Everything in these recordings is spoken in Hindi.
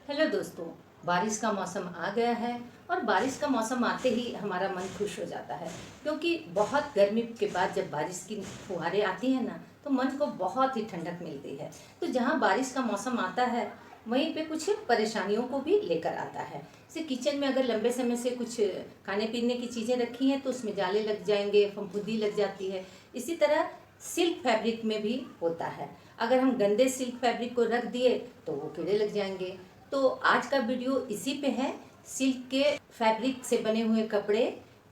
हेलो दोस्तों। बारिश का मौसम आ गया है और बारिश का मौसम आते ही हमारा मन खुश हो जाता है, क्योंकि बहुत गर्मी के बाद जब बारिश की फुहारें आती हैं ना, तो मन को बहुत ही ठंडक मिलती है। तो जहाँ बारिश का मौसम आता है वहीं पे कुछ परेशानियों को भी लेकर आता है। जैसे किचन में अगर लंबे समय से कुछ खाने पीने की चीज़ें रखी हैं तो उसमें जाले लग जाएंगे, फफूंदी लग जाती है। इसी तरह सिल्क फैब्रिक में भी होता है। अगर हम गंदे सिल्क फैब्रिक को रख दिए तो वो कीड़े लग जाएंगे। तो आज का वीडियो इसी पे है। सिल्क के फैब्रिक से बने हुए कपड़े,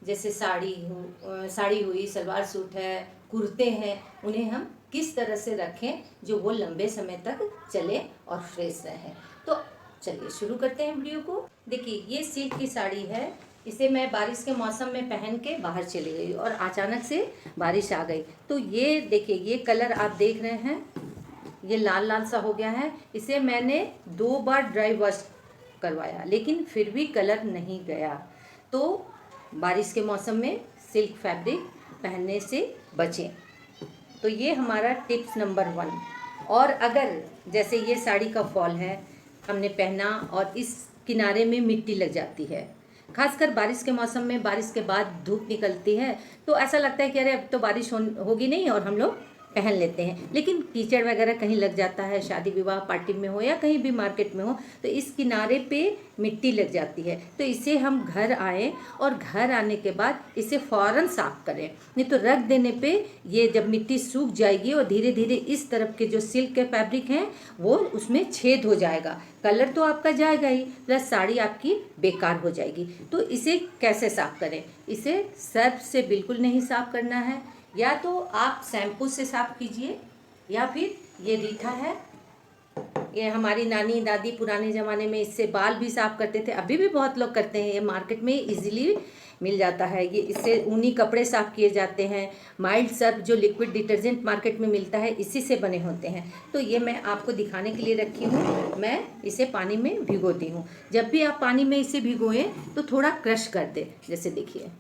जैसे साड़ी हुई, सलवार सूट है, कुर्ते हैं, उन्हें हम किस तरह से रखें जो वो लंबे समय तक चले और फ्रेश रहे। तो चलिए शुरू करते हैं वीडियो को। देखिए, ये सिल्क की साड़ी है। इसे मैं बारिश के मौसम में पहन के बाहर चली गई और अचानक से बारिश आ गई। तो ये देखिए, ये कलर आप देख रहे हैं, ये लाल लाल सा हो गया है। इसे मैंने 2 बार ड्राई वॉश करवाया लेकिन फिर भी कलर नहीं गया। तो बारिश के मौसम में सिल्क फैब्रिक पहनने से बचें। तो ये हमारा टिप्स नंबर 1। और अगर जैसे ये साड़ी का फॉल है, हमने पहना और इस किनारे में मिट्टी लग जाती है, खासकर बारिश के मौसम में, बारिश के बाद धूप निकलती है तो ऐसा लगता है कि अरे अब तो बारिश होगी नहीं, और हम लोग पहन लेते हैं। लेकिन कीचड़ वगैरह कहीं लग जाता है, शादी विवाह पार्टी में हो या कहीं भी मार्केट में हो, तो इस किनारे पे मिट्टी लग जाती है। तो इसे हम घर आए और घर आने के बाद इसे फ़ौरन साफ़ करें, नहीं तो रख देने पे ये जब मिट्टी सूख जाएगी और धीरे धीरे इस तरफ के जो सिल्क के फैब्रिक हैं वो उसमें छेद हो जाएगा। कलर तो आपका जाएगा ही, प्लस साड़ी आपकी बेकार हो जाएगी। तो इसे कैसे साफ़ करें? इसे सर्फ से बिल्कुल नहीं साफ़ करना है। या तो आप शैम्पू से साफ़ कीजिए, या फिर ये रीठा है, ये हमारी नानी दादी पुराने ज़माने में इससे बाल भी साफ़ करते थे, अभी भी बहुत लोग करते हैं। ये मार्केट में इजीली मिल जाता है। ये इससे ऊनी कपड़े साफ़ किए जाते हैं। माइल्ड सर्फ जो लिक्विड डिटर्जेंट मार्केट में मिलता है, इसी से बने होते हैं। तो ये मैं आपको दिखाने के लिए रखी हूँ। मैं इसे पानी में भिगोती हूँ। जब भी आप पानी में इसे भिगोएं तो थोड़ा क्रश कर दें। जैसे देखिए,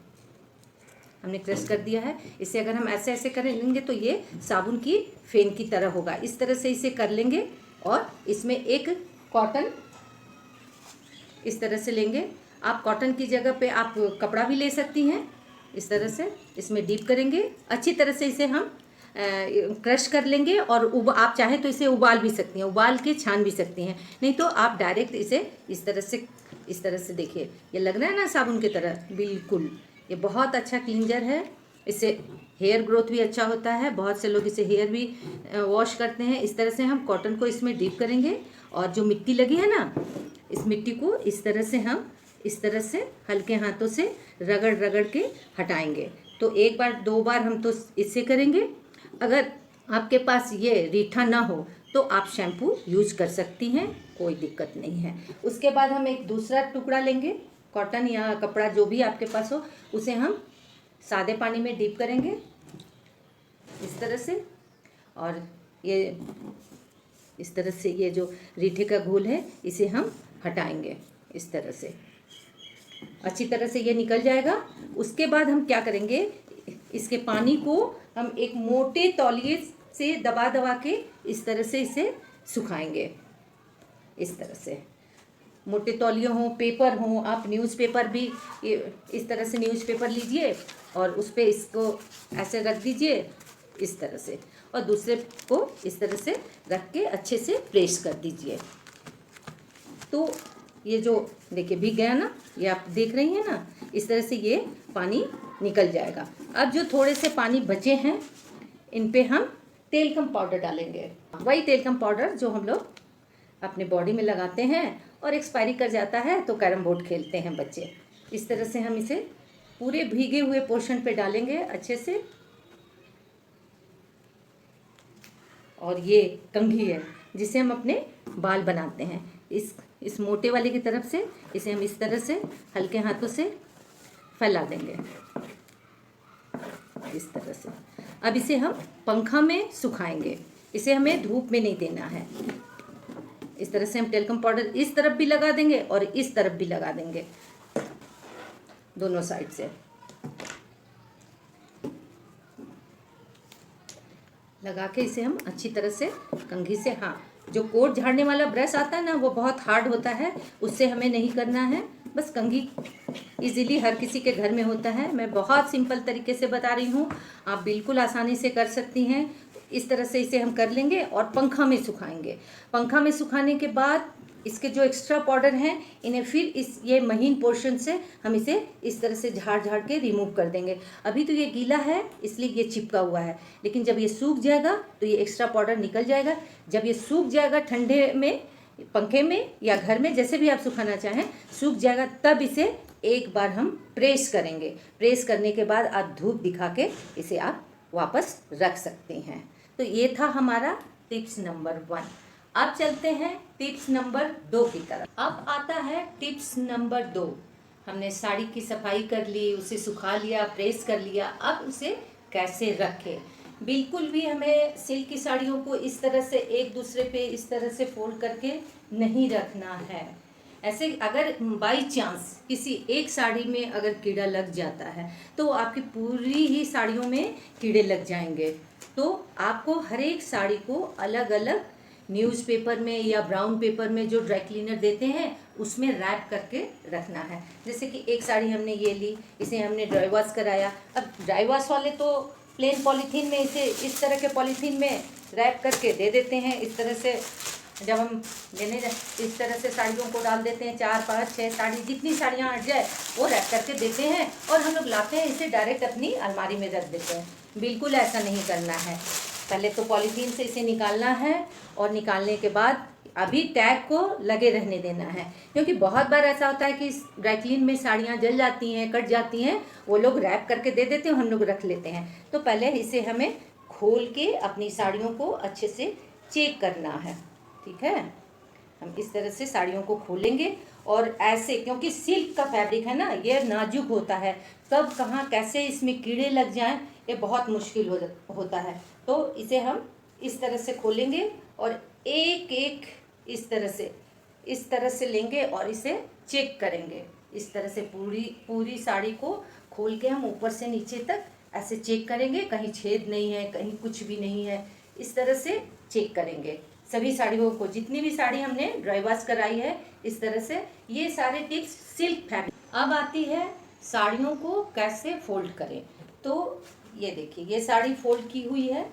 हमने क्रश कर दिया है। इसे अगर हम ऐसे ऐसे कर लेंगे तो ये साबुन की फेन की तरह होगा। इस तरह से इसे कर लेंगे और इसमें एक कॉटन इस तरह से लेंगे। आप कॉटन की जगह पे आप कपड़ा भी ले सकती हैं। इस तरह से इसमें डीप करेंगे, अच्छी तरह से इसे हम क्रश कर लेंगे। और आप चाहें तो इसे उबाल भी सकती हैं, उबाल के छान भी सकती हैं। नहीं तो आप डायरेक्ट इसे इस तरह से देखिए, ये लग रहा है ना साबुन की तरह, बिल्कुल। ये बहुत अच्छा क्लींजर है। इससे हेयर ग्रोथ भी अच्छा होता है। बहुत से लोग इसे हेयर भी वॉश करते हैं। इस तरह से हम कॉटन को इसमें डीप करेंगे और जो मिट्टी लगी है ना, इस मिट्टी को इस तरह से हम इस तरह से हल्के हाथों से रगड़ रगड़ के हटाएंगे। तो 1 बार 2 बार हम तो इससे करेंगे। अगर आपके पास ये रीठा ना हो तो आप शैम्पू यूज कर सकती हैं, कोई दिक्कत नहीं है। उसके बाद हम एक दूसरा टुकड़ा लेंगे, कॉटन या कपड़ा जो भी आपके पास हो, उसे हम सादे पानी में डीप करेंगे इस तरह से। और ये इस तरह से ये जो रीठे का घोल है इसे हम हटाएंगे। इस तरह से अच्छी तरह से ये निकल जाएगा। उसके बाद हम क्या करेंगे, इसके पानी को हम एक मोटे तौलिए से दबा दबा के इस तरह से इसे सुखाएंगे। इस तरह से मोटे तौलिए हों, पेपर हों, आप न्यूज़पेपर भी इस तरह से न्यूज़पेपर लीजिए और उस पर इसको ऐसे रख दीजिए इस तरह से, और दूसरे को इस तरह से रख के अच्छे से प्रेस कर दीजिए। तो ये जो देखिए भीग गया ना, ये आप देख रही हैं ना, इस तरह से ये पानी निकल जाएगा। अब जो थोड़े से पानी बचे हैं, इन पे हम तेल कम पाउडर डालेंगे। वही तेल कम पाउडर जो हम लोग अपने बॉडी में लगाते हैं और एक्सपायरी कर जाता है तो कैरम बोर्ड खेलते हैं बच्चे। इस तरह से हम इसे पूरे भीगे हुए पोर्शन पे डालेंगे अच्छे से। और ये कंघी है जिसे हम अपने बाल बनाते हैं। इस मोटे वाले की तरफ से इसे हम इस तरह से हल्के हाथों से फैला देंगे इस तरह से। अब इसे हम पंखा में सुखाएंगे, इसे हमें धूप में नहीं देना है। इस तरह से हम टेल्कम पाउडर इस तरफ भी लगा देंगे और इस तरफ भी लगा देंगे, दोनों साइड से लगा के इसे हम अच्छी तरह से कंघी से, हाँ, जो कोट झाड़ने वाला ब्रश आता है ना, वो बहुत हार्ड होता है, उससे हमें नहीं करना है। बस कंघी इजीली हर किसी के घर में होता है। मैं बहुत सिंपल तरीके से बता रही हूँ, आप बिल्कुल आसानी से कर सकती हैं। इस तरह से इसे हम कर लेंगे और पंखा में सुखाएंगे। पंखा में सुखाने के बाद इसके जो एक्स्ट्रा पाउडर हैं, इन्हें फिर ये महीन पोर्शन से हम इसे इस तरह से झाड़ झाड़ के रिमूव कर देंगे। अभी तो ये गीला है इसलिए ये चिपका हुआ है, लेकिन जब ये सूख जाएगा तो ये एक्स्ट्रा पाउडर निकल जाएगा। जब ये सूख जाएगा ठंडे में, पंखे में या घर में जैसे भी आप सुखाना चाहें, सूख जाएगा, तब इसे एक बार हम प्रेस करेंगे। प्रेस करने के बाद आप धूप दिखा के इसे आप वापस रख सकते हैं। तो ये था हमारा टिप्स नंबर 1। अब चलते हैं टिप्स नंबर 2 की तरफ। अब आता है टिप्स नंबर 2। हमने साड़ी की सफाई कर ली, उसे सुखा लिया, प्रेस कर लिया, अब उसे कैसे रखें। बिल्कुल भी हमें सिल्क की साड़ियों को इस तरह से एक दूसरे पे इस तरह से फोल्ड करके नहीं रखना है। ऐसे अगर बाई चांस किसी एक साड़ी में अगर कीड़ा लग जाता है तो आपकी पूरी ही साड़ियों में कीड़े लग जाएंगे। तो आपको हर एक साड़ी को अलग अलग न्यूज़पेपर में या ब्राउन पेपर में जो ड्राई क्लीनर देते हैं उसमें रैप करके रखना है। जैसे कि एक साड़ी हमने ये ली, इसे हमने ड्राई वॉश कराया। अब ड्राई वॉश वाले तो प्लेन पॉलीथीन में इसे इस तरह के पॉलीथीन में रैप करके दे देते हैं। इस तरह से जब हम लेने इस तरह से साड़ियों को डाल देते हैं, 4, 5, 6 साड़ी, जितनी साड़ियाँ हट जाए वो रैप करके देते हैं और हम लोग लाते हैं इसे डायरेक्ट अपनी अलमारी में रख देते हैं। बिल्कुल ऐसा नहीं करना है। पहले तो पॉलीथीन से इसे निकालना है और निकालने के बाद अभी टैग को लगे रहने देना है, क्योंकि बहुत बार ऐसा होता है कि ड्राई क्लीन में साड़ियाँ जल जाती हैं, कट जाती हैं, वो लोग रैप करके दे देते हैं, हम लोग रख लेते हैं। तो पहले इसे हमें खोल के अपनी साड़ियों को अच्छे से चेक करना है। ठीक है, हम इस तरह से साड़ियों को खोलेंगे और ऐसे, क्योंकि सिल्क का फैब्रिक है ना, ये नाजुक होता है, कब कहाँ कैसे इसमें कीड़े लग जाएं ये बहुत मुश्किल होता है। तो इसे हम इस तरह से खोलेंगे और एक एक इस तरह से लेंगे और इसे चेक करेंगे। इस तरह से पूरी साड़ी को खोल के हम ऊपर से नीचे तक ऐसे चेक करेंगे, कहीं छेद नहीं है, कहीं कुछ भी नहीं है, इस तरह से चेक करेंगे सभी साड़ियों को। जितनी भी साड़ी हमने ड्राई वॉश कराई है इस तरह से, ये सारे टिप्स सिल्क फैब्रिक। अब आती है साड़ियों को कैसे फोल्ड करें। तो ये देखिए, ये साड़ी फोल्ड की हुई है।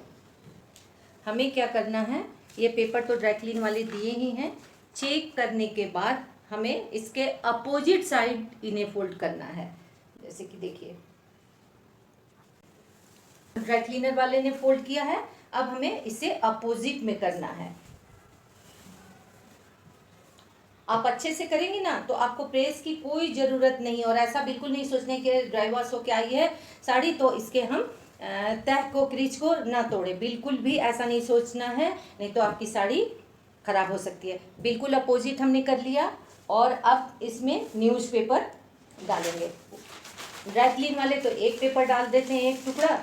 हमें क्या करना है, ये पेपर तो ड्राई क्लीन वाले दिए ही हैं। चेक करने के बाद हमें इसके अपोजिट साइड इन्हें फोल्ड करना है। जैसे कि देखिए, ड्राई क्लीनर वाले ने फोल्ड किया है, अब हमें इसे अपोजिट में करना है। आप अच्छे से करेंगे ना तो आपको प्रेस की कोई ज़रूरत नहीं, और ऐसा बिल्कुल नहीं सोचने कि ड्राई वॉश होके आई है साड़ी तो इसके हम तह को, क्रीज को ना तोड़े, बिल्कुल भी ऐसा नहीं सोचना है, नहीं तो आपकी साड़ी खराब हो सकती है। बिल्कुल अपोजिट हमने कर लिया और अब इसमें न्यूज़पेपर डालेंगे। ड्राई क्लीन वाले तो एक पेपर डाल देते हैं, एक टुकड़ा,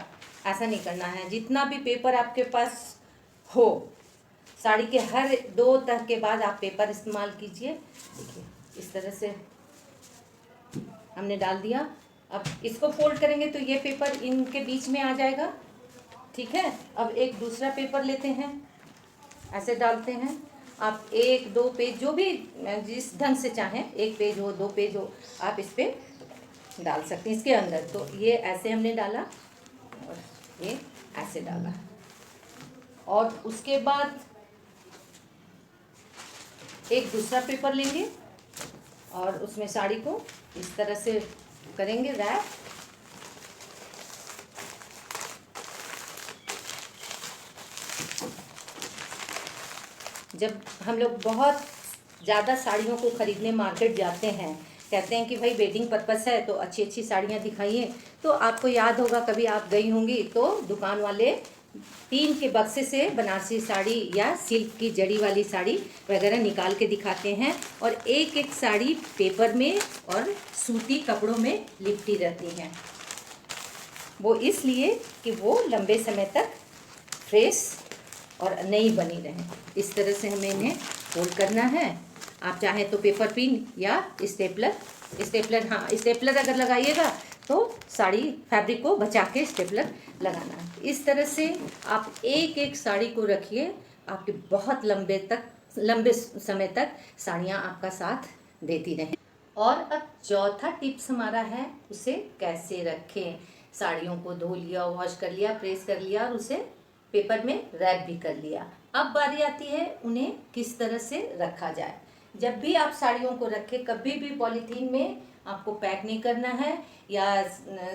ऐसा नहीं करना है। जितना भी पेपर आपके पास हो, साड़ी के हर 2 तह के बाद आप पेपर इस्तेमाल कीजिए। देखिए इस तरह से हमने डाल दिया। अब इसको फोल्ड करेंगे तो ये पेपर इनके बीच में आ जाएगा। ठीक है, अब एक दूसरा पेपर लेते हैं, ऐसे डालते हैं। आप 1, 2 पेज, जो भी जिस ढंग से चाहें, 1 पेज हो, 2 पेज हो, आप इस पर डाल सकते हैं इसके अंदर। तो ये ऐसे हमने डाला और ये ऐसे डाला, और उसके बाद एक दूसरा पेपर लेंगे और उसमें साड़ी को इस तरह से करेंगे रैप। जब हम लोग बहुत ज़्यादा साड़ियों को ख़रीदने मार्केट जाते हैं, कहते हैं कि भाई वेडिंग पर्पस है तो अच्छी अच्छी साड़ियाँ दिखाइए, तो आपको याद होगा कभी आप गई होंगी तो दुकान वाले 3 के बक्से से बनारसी साड़ी या सिल्क की जड़ी वाली साड़ी वगैरह निकाल के दिखाते हैं, और एक एक साड़ी पेपर में और सूती कपड़ों में लिपटी रहती हैं। वो इसलिए कि वो लंबे समय तक फ्रेश और नई बनी रहें। इस तरह से हमें इन्हें फोल्ड करना है। आप चाहें तो पेपर पिन या स्टेपलर, हाँ स्टेपलर अगर लगाइएगा तो साड़ी फैब्रिक को बचा के स्टेपलर लगाना है। इस तरह से आप एक एक साड़ी को रखिए, आपके बहुत लंबे समय तक साड़ियाँ आपका साथ देती रहें। और अब चौथा टिप्स हमारा है, उसे कैसे रखें। साड़ियों को धो लिया, वॉश कर लिया, प्रेस कर लिया और उसे पेपर में रैप भी कर लिया। अब बारी आती है उन्हें किस तरह से रखा जाए। जब भी आप साड़ियों को रखें, कभी भी पॉलीथीन में आपको पैक नहीं करना है, या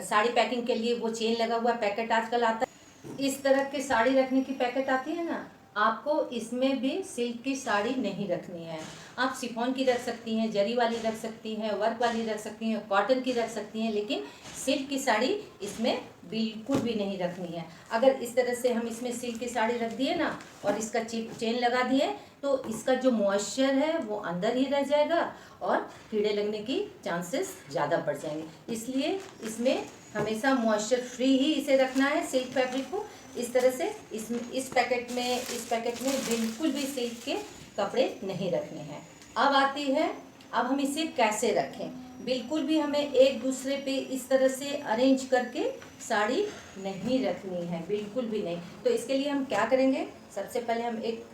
साड़ी पैकिंग के लिए वो चेन लगा हुआ पैकेट आजकल आता है, इस तरह के साड़ी रखने की पैकेट आती है ना, आपको इसमें भी सिल्क की साड़ी नहीं रखनी है। आप शिफॉन की रख सकती हैं, जरी वाली रख सकती हैं, वर्क वाली रख सकती हैं, कॉटन की रख सकती हैं, लेकिन सिल्क की साड़ी इसमें बिल्कुल भी नहीं रखनी है। अगर इस तरह से हम इसमें सिल्क की साड़ी रख दिए ना और इसका चेन लगा दिए, तो इसका जो मॉइस्चर है वो अंदर ही रह जाएगा और कीड़े लगने की चांसेस ज़्यादा बढ़ जाएंगे। इसलिए इसमें हमेशा मॉइस्चर फ्री ही इसे रखना है, सिल्क फैब्रिक को। इस तरह से इस पैकेट में बिल्कुल भी सिल्क के कपड़े नहीं रखने हैं। अब आती है, अब हम इसे कैसे रखें। बिल्कुल भी हमें एक दूसरे पे इस तरह से अरेंज करके साड़ी नहीं रखनी है, बिल्कुल भी नहीं। तो इसके लिए हम क्या करेंगे, सबसे पहले हम एक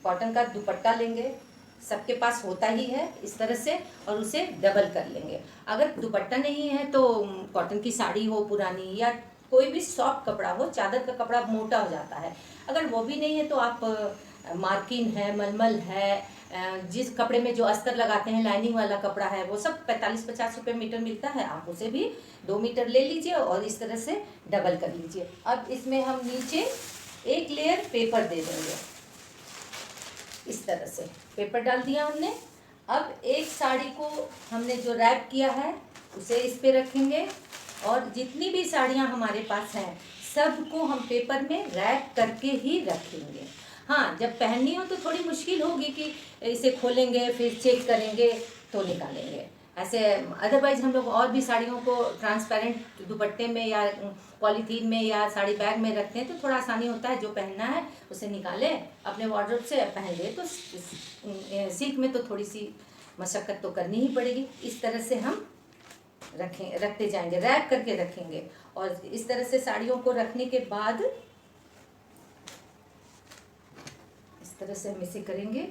कॉटन का दुपट्टा लेंगे, सबके पास होता ही है इस तरह से, और उसे डबल कर लेंगे। अगर दुपट्टा नहीं है तो कॉटन की साड़ी हो पुरानी, या कोई भी सॉफ्ट कपड़ा हो, चादर का कपड़ा मोटा हो जाता है, अगर वो भी नहीं है तो आप मार्किन है, मलमल है, जिस कपड़े में जो अस्तर लगाते हैं लाइनिंग वाला कपड़ा है, वो सब 45-50 रुपये मीटर मिलता है, आप उसे भी 2 मीटर ले लीजिए और इस तरह से डबल कर लीजिए। अब इसमें हम नीचे एक लेयर पेपर दे देंगे, इस तरह से पेपर डाल दिया हमने। अब एक साड़ी को हमने जो रैप किया है उसे इस पे रखेंगे, और जितनी भी साड़ियाँ हमारे पास हैं सबको हम पेपर में रैप करके ही रखेंगे। हाँ, जब पहननी हो तो थोड़ी मुश्किल होगी कि इसे खोलेंगे फिर चेक करेंगे तो निकालेंगे, ऐसे अदरवाइज हम लोग और भी साड़ियों को ट्रांसपेरेंट दुपट्टे में या पॉलीथीन में या साड़ी बैग में रखते हैं तो थोड़ा आसानी होता है। जो पहनना है उसे निकालें अपने वार्डरोब से, पहन ले। तो सिल्क में तो थोड़ी सी मशक्क़त तो करनी ही पड़ेगी। इस तरह से हम रखते जाएंगे, रैप करके रखेंगे। और इस तरह से साड़ियों को रखने के बाद इस तरह से हम इसे करेंगे,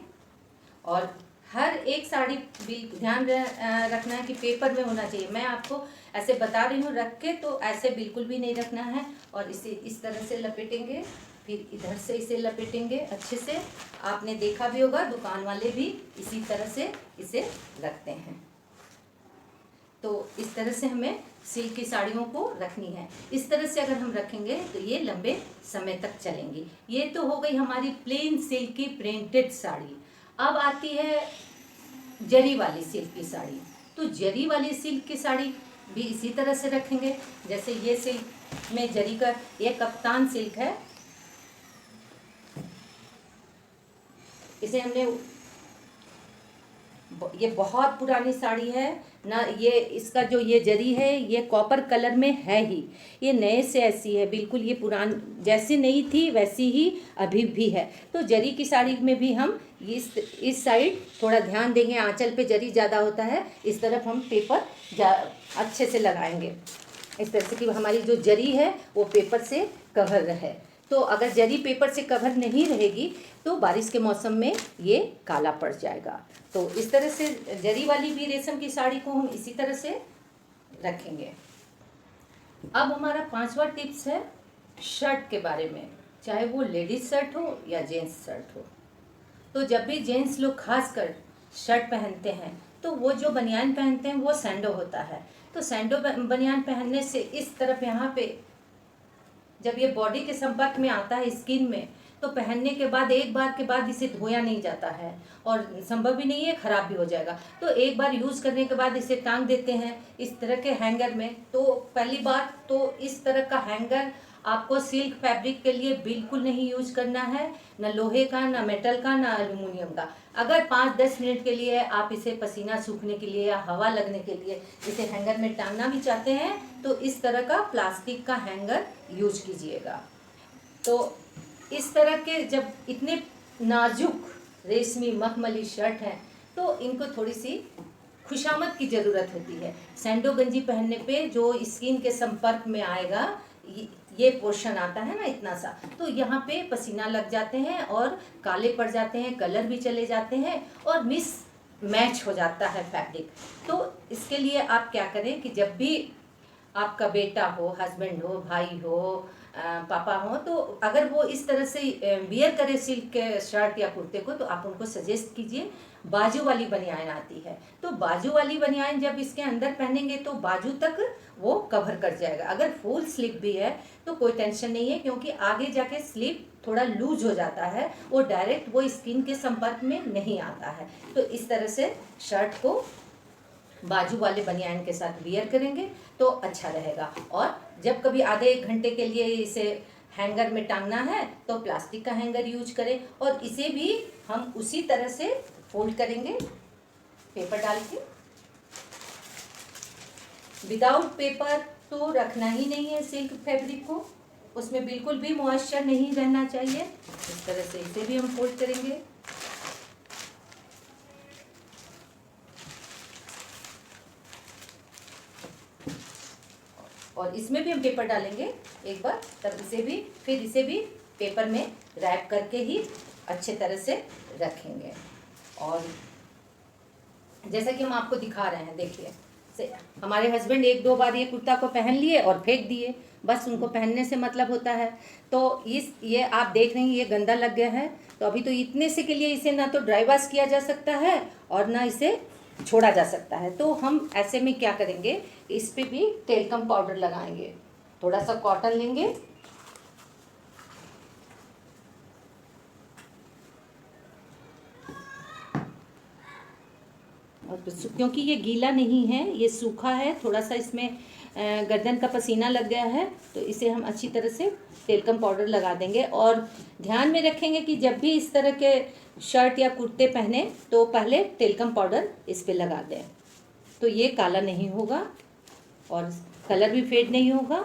और हर एक साड़ी भी ध्यान रखना है कि पेपर में होना चाहिए। मैं आपको ऐसे बता रही हूँ, रख के तो ऐसे बिल्कुल भी नहीं रखना है। और इसे इस तरह से लपेटेंगे, फिर इधर से इसे लपेटेंगे अच्छे से। आपने देखा भी होगा, दुकान वाले भी इसी तरह से इसे रखते हैं। तो इस तरह से हमें सिल्क की साड़ियों को रखनी है। इस तरह से अगर हम रखेंगे तो ये लंबे समय तक चलेंगी। ये तो हो गई हमारी प्लेन सिल्क की प्रिंटेड साड़ी। अब आती है जरी वाली सिल्क की साड़ी। तो जरी वाली सिल्क की साड़ी भी इसी तरह से रखेंगे। जैसे ये सिल्क में जरी का, ये कप्तान सिल्क है, इसे हमने, ये बहुत पुरानी साड़ी है ना, ये इसका जो ये जरी है ये कॉपर कलर में है ही, ये नए से ऐसी है बिल्कुल, ये जैसी नई थी वैसी ही अभी भी है। तो जरी की साड़ी में भी हम इस साइड थोड़ा ध्यान देंगे, आंचल पे जरी ज़्यादा होता है, इस तरफ हम पेपर अच्छे से लगाएंगे, इस तरह से कि हमारी जो जरी है वो पेपर से कवर रहे। तो अगर जरी पेपर से कवर नहीं रहेगी तो बारिश के मौसम में ये काला पड़ जाएगा। तो इस तरह से जरी वाली भी रेशम की साड़ी को हम इसी तरह से रखेंगे। अब हमारा 5वां टिप्स है शर्ट के बारे में, चाहे वो लेडीज शर्ट हो या जेंट्स शर्ट हो। तो जब भी जेंट्स लोग खासकर शर्ट पहनते हैं तो वो जो बनियान पहनते हैं वो सैंडो होता है। तो सैंडो बनियान पहनने से इस तरफ यहाँ पे जब ये बॉडी के संपर्क में आता है स्किन में, तो पहनने के बाद एक बार के बाद इसे धोया नहीं जाता है और संभव भी नहीं है, ख़राब भी हो जाएगा। तो एक बार यूज़ करने के बाद इसे टांग देते हैं इस तरह के हैंगर में। तो पहली बात तो इस तरह का हैंगर आपको सिल्क फैब्रिक के लिए बिल्कुल नहीं यूज करना है, ना लोहे का, ना मेटल का, ना एल्युमिनियम का। अगर 5-10 मिनट के लिए आप इसे पसीना सूखने के लिए या हवा लगने के लिए इसे हैंगर में टांगना भी चाहते हैं तो इस तरह का प्लास्टिक का हैंगर यूज कीजिएगा। तो इस तरह के जब इतने नाजुक रेशमी मखमली शर्ट हैं तो इनको थोड़ी सी खुशामद की ज़रूरत होती है। सैंडो गंजी पहनने पे जो स्किन के संपर्क में आएगा ये पोर्शन आता है ना इतना सा, तो यहाँ पे पसीना लग जाते हैं और काले पड़ जाते हैं, कलर भी चले जाते हैं और मिस मैच हो जाता है फैब्रिक। तो इसके लिए आप क्या करें कि जब भी आपका बेटा हो, हस्बैंड हो, भाई हो, पापा हो, तो अगर वो इस तरह से वियर करे सिल्क के शर्ट या कुर्ते को, तो आप उनको सजेस्ट कीजिए बाजू वाली बनियान आती है, तो बाजू वाली बनियान जब इसके अंदर पहनेंगे तो बाजू तक वो कवर कर जाएगा। अगर फुल स्लीव भी है तो कोई टेंशन नहीं है, क्योंकि आगे जाके स्लीव थोड़ा लूज हो जाता है, वो डायरेक्ट वो स्किन के संपर्क में नहीं आता है। तो इस तरह से शर्ट को बाजू वाले बनियान के साथ वियर करेंगे तो अच्छा रहेगा। और जब कभी आधे एक घंटे के लिए इसे हैंगर में टांगना है तो प्लास्टिक का हैंगर यूज करें, और इसे भी हम उसी तरह से फोल्ड करेंगे पेपर डाल के। विदाउट पेपर तो रखना ही नहीं है सिल्क फैब्रिक को, उसमें बिल्कुल भी मॉइस्चर नहीं रहना चाहिए। इस तरह से इसे भी हम फोल्ड करेंगे। और इसमें भी हम पेपर डालेंगे एक बार, तब इसे भी फिर इसे भी पेपर में रैप करके ही अच्छे तरह से रखेंगे। और जैसा कि हम आपको दिखा रहे हैं, देखिए हमारे हस्बैंड एक दो बार ये कुर्ता को पहन लिए और फेंक दिए, बस उनको पहनने से मतलब होता है। तो ये आप देख रहे हैं ये गंदा लग गया है, तो अभी तो इतने से के लिए इसे ना तो ड्राई वॉश किया जा सकता है और ना इसे छोड़ा जा सकता है। तो हम ऐसे में क्या करेंगे, इस पे भी टेल्कम पाउडर लगाएंगे। थोड़ा सा कॉटन लेंगे और क्योंकि ये गीला नहीं है, ये सूखा है, थोड़ा सा इसमें गर्दन का पसीना लग गया है, तो इसे हम अच्छी तरह से टेल्कम पाउडर लगा देंगे। और ध्यान में रखेंगे कि जब भी इस तरह के शर्ट या कुर्ते पहने तो पहले टेल्कम पाउडर इस पे लगा दें, तो ये काला नहीं होगा और कलर भी फेड नहीं होगा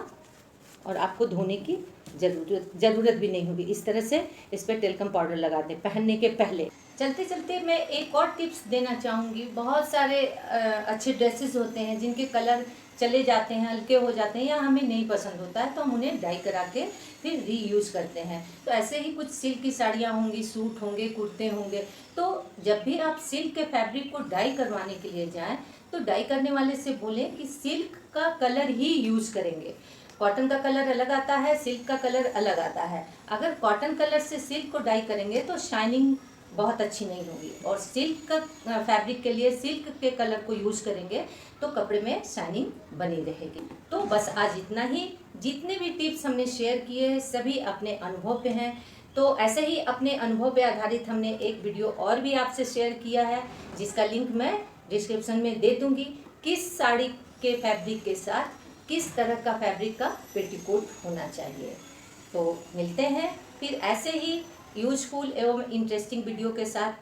और आपको धोने की ज़रूरत भी नहीं होगी। इस तरह से इस पर टेल्कम पाउडर लगा दें पहनने के पहले। चलते चलते मैं एक और टिप्स देना चाहूँगी। बहुत सारे अच्छे ड्रेसेस होते हैं जिनके कलर चले जाते हैं, हल्के हो जाते हैं या हमें नहीं पसंद होता है, तो हम उन्हें डाई करा के फिर रीयूज़ करते हैं। तो ऐसे ही कुछ सिल्क की साड़ियाँ होंगी, सूट होंगे, कुर्ते होंगे। तो जब भी आप सिल्क के फैब्रिक को डाई करवाने के लिए जाएँ तो डाई करने वाले से बोलें कि सिल्क का कलर ही यूज़ करेंगे। कॉटन का कलर अलग आता है, सिल्क का कलर अलग आता है। अगर कॉटन कलर से सिल्क को डाई करेंगे तो शाइनिंग बहुत अच्छी नहीं होगी, और सिल्क का फैब्रिक के लिए सिल्क के कलर को यूज़ करेंगे तो कपड़े में शाइनिंग बनी रहेगी। तो बस आज इतना ही। जितने भी टिप्स हमने शेयर किए हैं सभी अपने अनुभव पे हैं, तो ऐसे ही अपने अनुभव पे आधारित हमने एक वीडियो और भी आपसे शेयर किया है, जिसका लिंक मैं डिस्क्रिप्शन में दे दूँगी। किस साड़ी के फैब्रिक के साथ किस तरह का फैब्रिक का पेटीकोट होना चाहिए। तो मिलते हैं फिर ऐसे ही यूजफुल एवं इंटरेस्टिंग वीडियो के साथ।